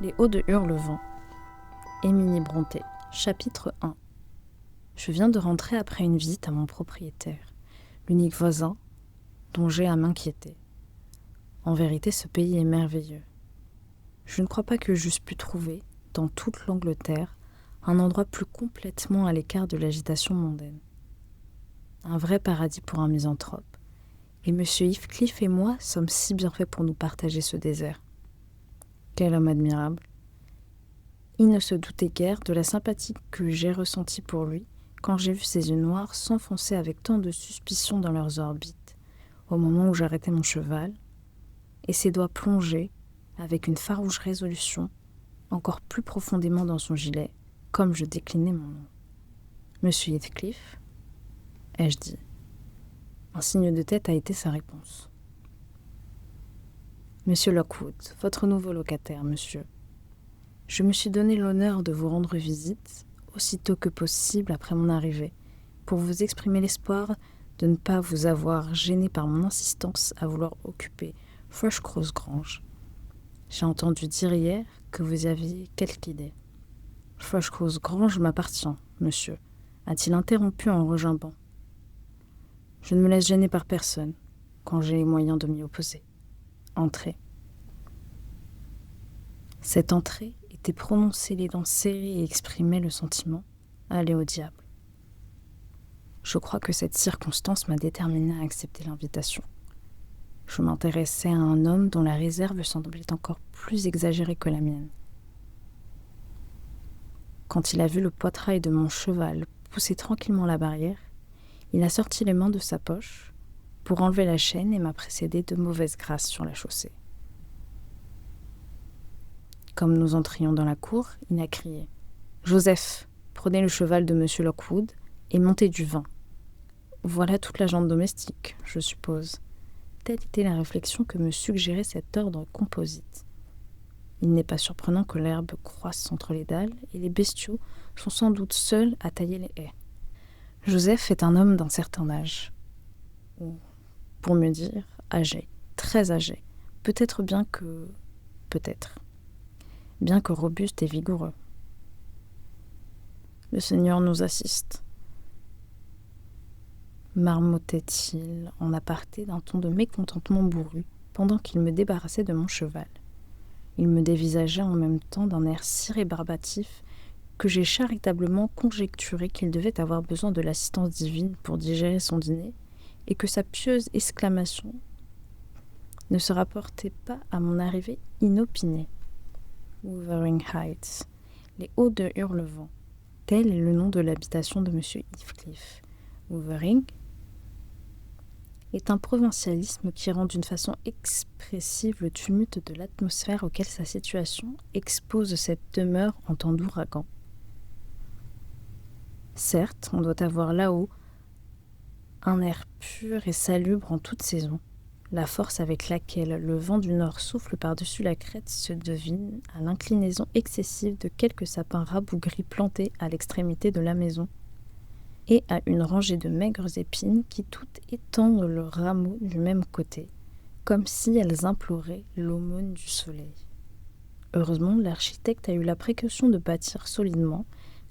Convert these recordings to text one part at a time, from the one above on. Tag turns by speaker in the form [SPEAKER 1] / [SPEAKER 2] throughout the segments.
[SPEAKER 1] Les Hauts de Hurlevent, Émilie Brontë, chapitre 1. Je viens de rentrer après une visite à mon propriétaire, l'unique voisin dont j'ai à m'inquiéter. En vérité, ce pays est merveilleux. Je ne crois pas que j'eusse pu trouver, dans toute l'Angleterre, un endroit plus complètement à l'écart de l'agitation mondaine. Un vrai paradis pour un misanthrope. Et M. Heathcliff et moi sommes si bien faits pour nous partager ce désert. Quel homme admirable. Il ne se doutait guère de la sympathie que j'ai ressentie pour lui quand j'ai vu ses yeux noirs s'enfoncer avec tant de suspicion dans leurs orbites, au moment où j'arrêtais mon cheval, et ses doigts plonger, avec une farouche résolution, encore plus profondément dans son gilet, comme je déclinais mon nom. « Monsieur Heathcliff ?» ai-je dit. Un signe de tête a été sa réponse. « Monsieur Lockwood, votre nouveau locataire, monsieur. Je me suis donné l'honneur de vous rendre visite, aussitôt que possible après mon arrivée, pour vous exprimer l'espoir de ne pas vous avoir gêné par mon insistance à vouloir occuper Thrushcross Grange. J'ai entendu dire hier que vous y aviez quelque idée. Thrushcross Grange m'appartient, monsieur, a-t-il interrompu en regimbant. Je ne me laisse gêner par personne, quand j'ai les moyens de m'y opposer. Entrez. Cette entrée était prononcée les dents serrées et exprimait le sentiment « Allez au diable ». Je crois que cette circonstance m'a déterminé à accepter l'invitation. Je m'intéressais à un homme dont la réserve semblait encore plus exagérée que la mienne. Quand il a vu le poitrail de mon cheval pousser tranquillement la barrière, il a sorti les mains de sa poche pour enlever la chaîne et m'a précédé de mauvaise grâce sur la chaussée. Comme nous entrions dans la cour, il a crié « Joseph, prenez le cheval de monsieur Lockwood et montez du vin. Voilà toute la jante domestique, je suppose. » Telle était la réflexion que me suggérait cet ordre composite. Il n'est pas surprenant que l'herbe croisse entre les dalles et les bestiaux sont sans doute seuls à tailler les haies. Joseph est un homme d'un certain âge, ou, pour mieux dire, âgé, très âgé, peut-être bien que robuste et vigoureux. Le Seigneur nous assiste, marmottait-il en aparté d'un ton de mécontentement bourru pendant qu'il me débarrassait de mon cheval. Il me dévisageait en même temps d'un air si rébarbatif que j'ai charitablement conjecturé qu'il devait avoir besoin de l'assistance divine pour digérer son dîner et que sa pieuse exclamation ne se rapportait pas à mon arrivée inopinée. Wuthering Heights, les Hauts de Hurlevent, tel est le nom de l'habitation de M. Heathcliff. Wuthering est un provincialisme qui rend d'une façon expressive le tumulte de l'atmosphère auquel sa situation expose cette demeure en temps d'ouragan. Certes, on doit avoir là-haut un air pur et salubre en toute saison. La force avec laquelle le vent du nord souffle par-dessus la crête se devine à l'inclinaison excessive de quelques sapins rabougris plantés à l'extrémité de la maison et à une rangée de maigres épines qui toutes étendent leurs rameaux du même côté, comme si elles imploraient l'aumône du soleil. Heureusement, l'architecte a eu la précaution de bâtir solidement.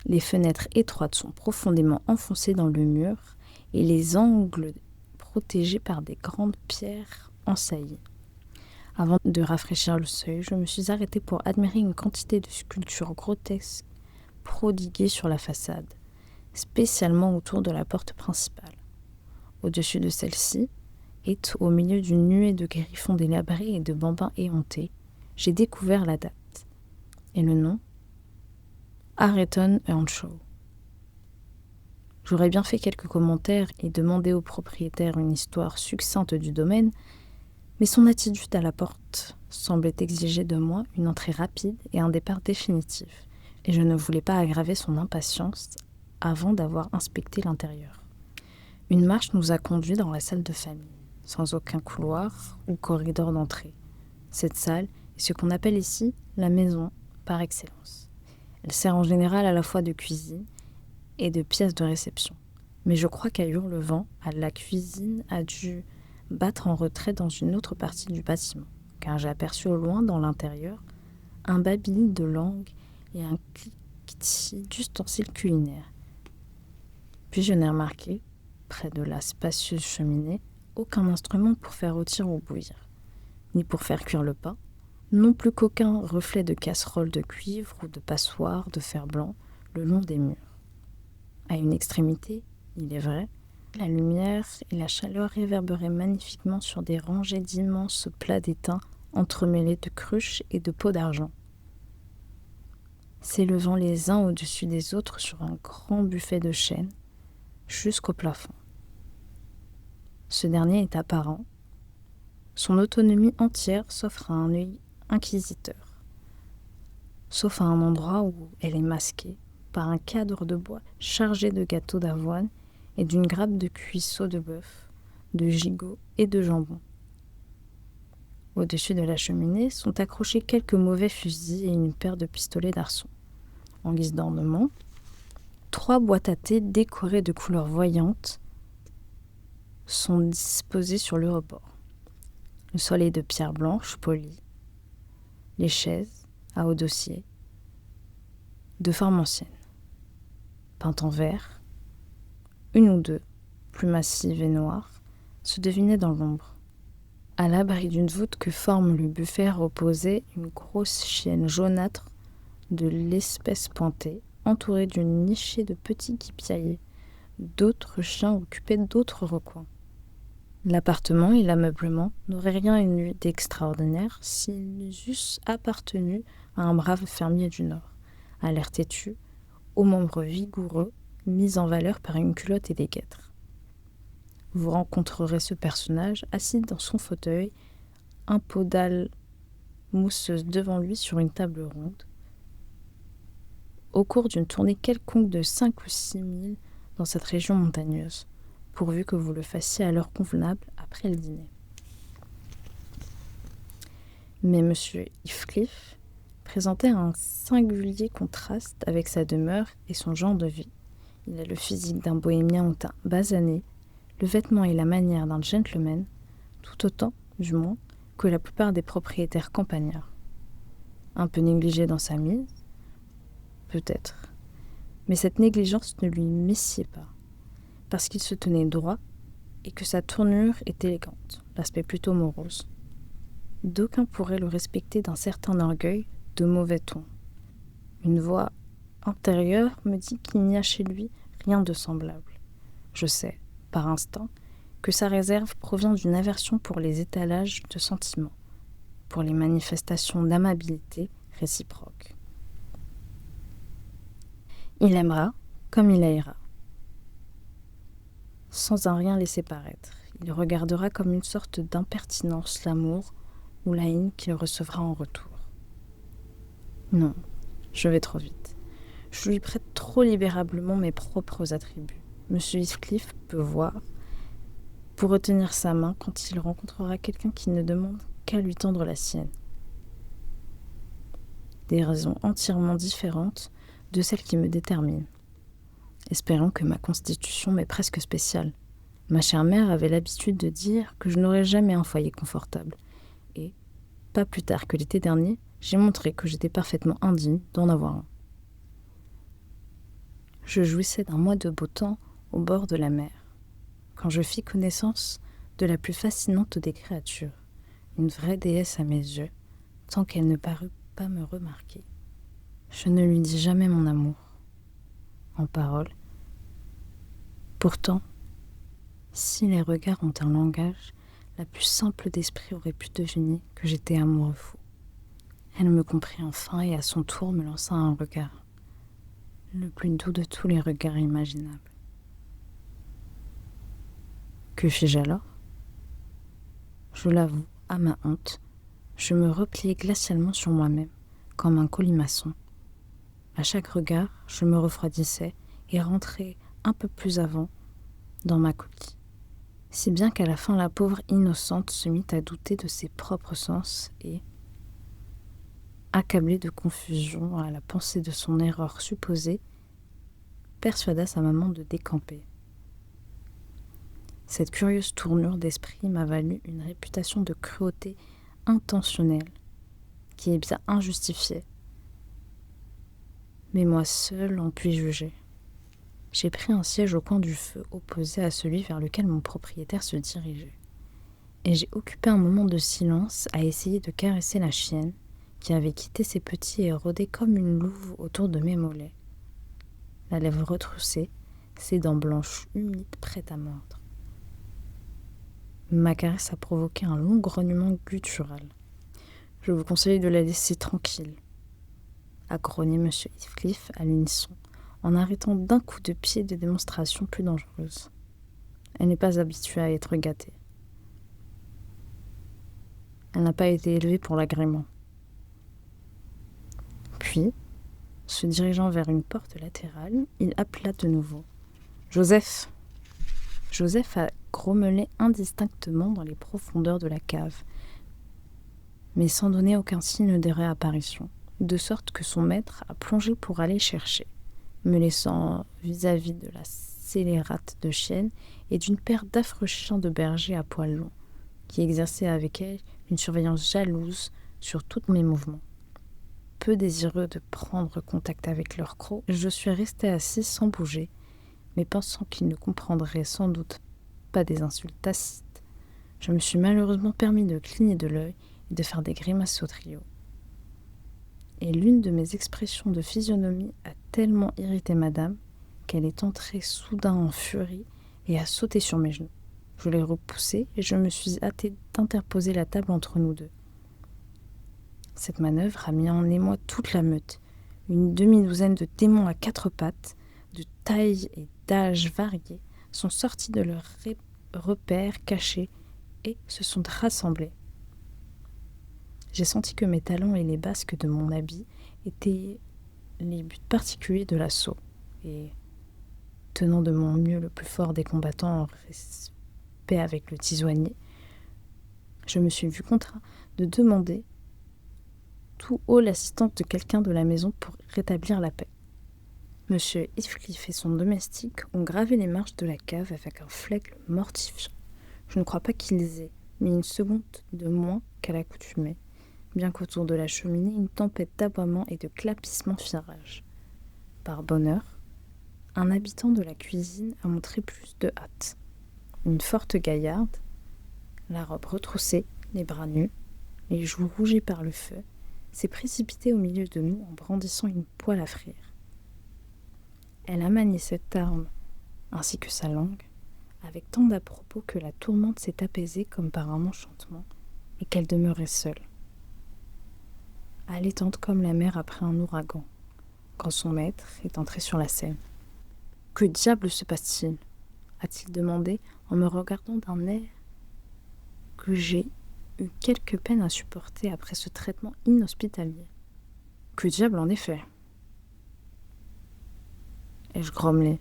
[SPEAKER 1] Les fenêtres étroites sont profondément enfoncées dans le mur et les angles protégés par des grandes pierres ensaillies. Avant de rafraîchir le seuil, je me suis arrêtée pour admirer une quantité de sculptures grotesques prodiguées sur la façade, spécialement autour de la porte principale. Au-dessus de celle-ci, et au milieu d'une nuée de griffons délabrés et de bambins éhontés, j'ai découvert la date et le nom Hareton Earnshaw. J'aurais bien fait quelques commentaires et demandé au propriétaire une histoire succincte du domaine, mais son attitude à la porte semblait exiger de moi une entrée rapide et un départ définitif, et je ne voulais pas aggraver son impatience avant d'avoir inspecté l'intérieur. Une marche nous a conduits dans la salle de famille, sans aucun couloir ou corridor d'entrée. Cette salle est ce qu'on appelle ici la maison par excellence. Elle sert en général à la fois de cuisine et de pièce de réception. Mais je crois qu'à Hurlevent, la cuisine a dû battre en retraite dans une autre partie du bâtiment, car j'ai aperçu au loin, dans l'intérieur, un babil de langue et un cliquetis d'ustensiles culinaires. Puis je n'ai remarqué, près de la spacieuse cheminée, aucun instrument pour faire rôtir ou bouillir, ni pour faire cuire le pain, non plus qu'aucun reflet de casserole de cuivre ou de passoire de fer blanc le long des murs. À une extrémité, il est vrai, la lumière et la chaleur réverbéraient magnifiquement sur des rangées d'immenses plats d'étain entremêlés de cruches et de pots d'argent, s'élevant les uns au-dessus des autres sur un grand buffet de chêne, jusqu'au plafond. Ce dernier est apparent, son autonomie entière s'offre à un œil inquisiteur, sauf à un endroit où elle est masquée par un cadre de bois chargé de gâteaux d'avoine et d'une grappe de cuisseaux de bœuf, de gigot et de jambon. Au-dessus de la cheminée sont accrochés quelques mauvais fusils et une paire de pistolets d'arçon. En guise d'ornement, 3 boîtes à thé décorées de couleurs voyantes sont disposées sur le rebord. Le sol est de pierre blanche polie. Les chaises, à haut dossier, de forme ancienne, peintes en vert, une ou deux, plus massives et noires, se devinaient dans l'ombre. À l'abri d'une voûte que forme le buffet reposait une grosse chienne jaunâtre de l'espèce pointée, entourée d'une nichée de petits qui piaillaient. D'autres chiens occupaient d'autres recoins. L'appartement et l'ameublement n'auraient rien eu d'extraordinaire s'ils eussent appartenu à un brave fermier du Nord, à l'air têtu, aux membres vigoureux, mis en valeur par une culotte et des guêtres. Vous rencontrerez ce personnage assis dans son fauteuil, un pot d'âle mousseuse devant lui sur une table ronde, au cours d'une tournée quelconque de 5 ou 6 milles dans cette région montagneuse, pourvu que vous le fassiez à l'heure convenable après le dîner. Mais M. Heathcliff présentait un singulier contraste avec sa demeure et son genre de vie. Il a le physique d'un bohémien au teint basané, le vêtement et la manière d'un gentleman, tout autant, du moins, que la plupart des propriétaires campagnards. Un peu négligé dans sa mise, peut-être, mais cette négligence ne lui messiait pas, parce qu'il se tenait droit et que sa tournure est élégante, l'aspect plutôt morose. D'aucuns pourraient le respecter d'un certain orgueil, de mauvais ton. Une voix intérieure me dit qu'il n'y a chez lui rien de semblable. Je sais, par instinct, que sa réserve provient d'une aversion pour les étalages de sentiments, pour les manifestations d'amabilité réciproques. Il aimera comme il haïra, sans un rien laisser paraître. Il regardera comme une sorte d'impertinence l'amour ou la haine qu'il recevra en retour. Non, je vais trop vite. Je lui prête trop libérablement mes propres attributs. M. Heathcliff peut voir, pour retenir sa main quand il rencontrera quelqu'un qui ne demande qu'à lui tendre la sienne. Des raisons entièrement différentes de celles qui me déterminent. Espérons que ma constitution m'est presque spéciale. Ma chère mère avait l'habitude de dire que je n'aurais jamais un foyer confortable. Et, pas plus tard que l'été dernier, j'ai montré que j'étais parfaitement indigne d'en avoir un. Je jouissais d'un mois de beau temps au bord de la mer, quand je fis connaissance de la plus fascinante des créatures, une vraie déesse à mes yeux, tant qu'elle ne parut pas me remarquer. Je ne lui dis jamais mon amour, en parole. Pourtant, si les regards ont un langage, la plus simple d'esprit aurait pu deviner que j'étais amoureux fou. Elle me comprit enfin et à son tour me lança un regard, le plus doux de tous les regards imaginables. Que fis-je alors ? Je l'avoue, à ma honte, je me repliai glacialement sur moi-même, comme un colimaçon. À chaque regard, je me refroidissais et rentrais un peu plus avant dans ma coquille. Si bien qu'à la fin, la pauvre innocente se mit à douter de ses propres sens et, accablée de confusion à la pensée de son erreur supposée, persuada sa maman de décamper. Cette curieuse tournure d'esprit m'a valu une réputation de cruauté intentionnelle qui est bien injustifiée. Mais moi seule en puis juger. J'ai pris un siège au coin du feu, opposé à celui vers lequel mon propriétaire se dirigeait. Et j'ai occupé un moment de silence à essayer de caresser la chienne, qui avait quitté ses petits et rôdait comme une louve autour de mes mollets. La lèvre retroussée, ses dents blanches humides prêtes à mordre. Ma caresse a provoqué un long grognement guttural. Je vous conseille de la laisser tranquille, a grogné M. Heathcliff à l'unisson, en arrêtant d'un coup de pied des démonstrations plus dangereuses. Elle n'est pas habituée à être gâtée. Elle n'a pas été élevée pour l'agrément. Puis, se dirigeant vers une porte latérale, il appela de nouveau. « Joseph !» Joseph a grommelé indistinctement dans les profondeurs de la cave, mais sans donner aucun signe de réapparition, de sorte que son maître a plongé pour aller chercher, me laissant vis-à-vis de la scélérate de chienne et d'une paire d'affreux chiens de berger à poils longs, qui exerçaient avec elle une surveillance jalouse sur tous mes mouvements. Peu désireux de prendre contact avec leur croc, je suis restée assise sans bouger, mais pensant qu'ils ne comprendraient sans doute pas des insultes tacites, je me suis malheureusement permis de cligner de l'œil et de faire des grimaces au trio. Et l'une de mes expressions de physionomie a tellement irrité madame qu'elle est entrée soudain en furie et a sauté sur mes genoux. Je l'ai repoussée et je me suis hâtée d'interposer la table entre nous deux. Cette manœuvre a mis en émoi toute la meute. Une demi-douzaine de démons à quatre pattes, de taille et d'âge variés, sont sortis de leurs repères cachés et se sont rassemblés. J'ai senti que mes talons et les basques de mon habit étaient les buts particuliers de l'assaut, et, tenant de mon mieux le plus fort des combattants en respect avec le tisonnier, je me suis vu contraint de demander tout haut l'assistance de quelqu'un de la maison pour rétablir la paix. Monsieur Heathcliff et son domestique ont gravé les marches de la cave avec un flegme mortifiant. Je ne crois pas qu'ils aient mis une seconde de moins qu'à l'accoutumée, bien qu'autour de la cheminée, une tempête d'aboiements et de clapissements fit rage. Par bonheur, un habitant de la cuisine a montré plus de hâte. Une forte gaillarde, la robe retroussée, les bras nus, les joues rougies par le feu, s'est précipitée au milieu de nous en brandissant une poêle à frire. Elle a manié cette arme, ainsi que sa langue, avec tant d'à-propos que la tourmente s'est apaisée comme par un enchantement et qu'elle demeurait seule, allaitante comme la mer après un ouragan, quand son maître est entré sur la scène. « Que diable se passe-t-il » a-t-il demandé en me regardant d'un air que j'ai eu quelque peine à supporter après ce traitement inhospitalier. « Que diable en effet » ai-je grommelé.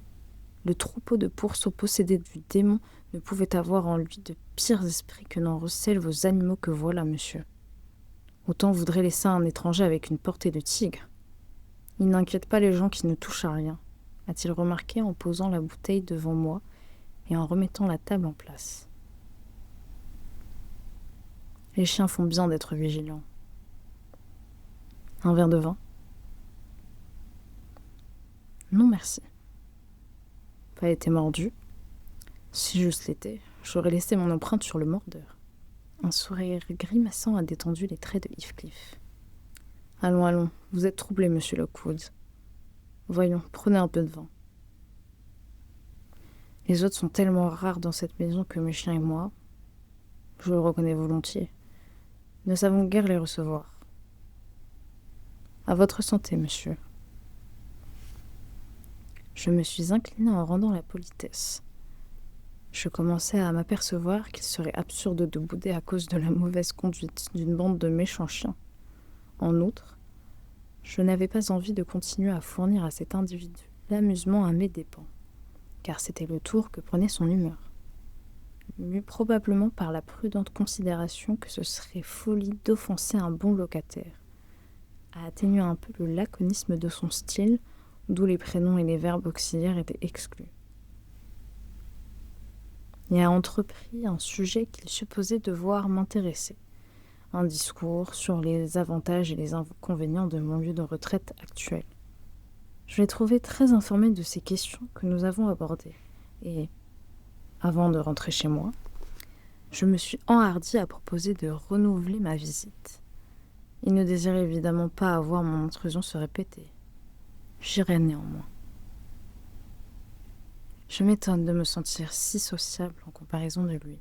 [SPEAKER 1] Le troupeau de pourceaux possédés du démon ne pouvait avoir en lui de pires esprits que n'en recèlent vos animaux que voilà, monsieur. Autant voudrait laisser un étranger avec une portée de tigre. Il n'inquiète pas les gens qui ne touchent à rien, a-t-il remarqué en posant la bouteille devant moi et en remettant la table en place. Les chiens font bien d'être vigilants. Un verre de vin ? Non, merci. Pas été mordu. Si j'eusse l'été, j'aurais laissé mon empreinte sur le mordeur. Un sourire grimaçant a détendu les traits de Heathcliff. Allons, allons, vous êtes troublé, monsieur Lockwood. Voyons, prenez un peu de vin. Les autres sont tellement rares dans cette maison que mes chiens et moi, je le reconnais volontiers, ne savons guère les recevoir. À votre santé, monsieur. Je me suis inclinée en rendant la politesse. Je commençais à m'apercevoir qu'il serait absurde de bouder à cause de la mauvaise conduite d'une bande de méchants chiens. En outre, je n'avais pas envie de continuer à fournir à cet individu l'amusement à mes dépens, car c'était le tour que prenait son humeur. Mû probablement par la prudente considération que ce serait folie d'offenser un bon locataire, a atténué un peu le laconisme de son style, d'où les prénoms et les verbes auxiliaires étaient exclus. Il a entrepris un sujet qu'il supposait devoir m'intéresser, un discours sur les avantages et les inconvénients de mon lieu de retraite actuel. Je l'ai trouvé très informé de ces questions que nous avons abordées. Et, avant de rentrer chez moi, je me suis enhardie à proposer de renouveler ma visite. Il ne désirait évidemment pas voir mon intrusion se répéter. J'irai néanmoins. Je m'étonne de me sentir si sociable en comparaison de lui.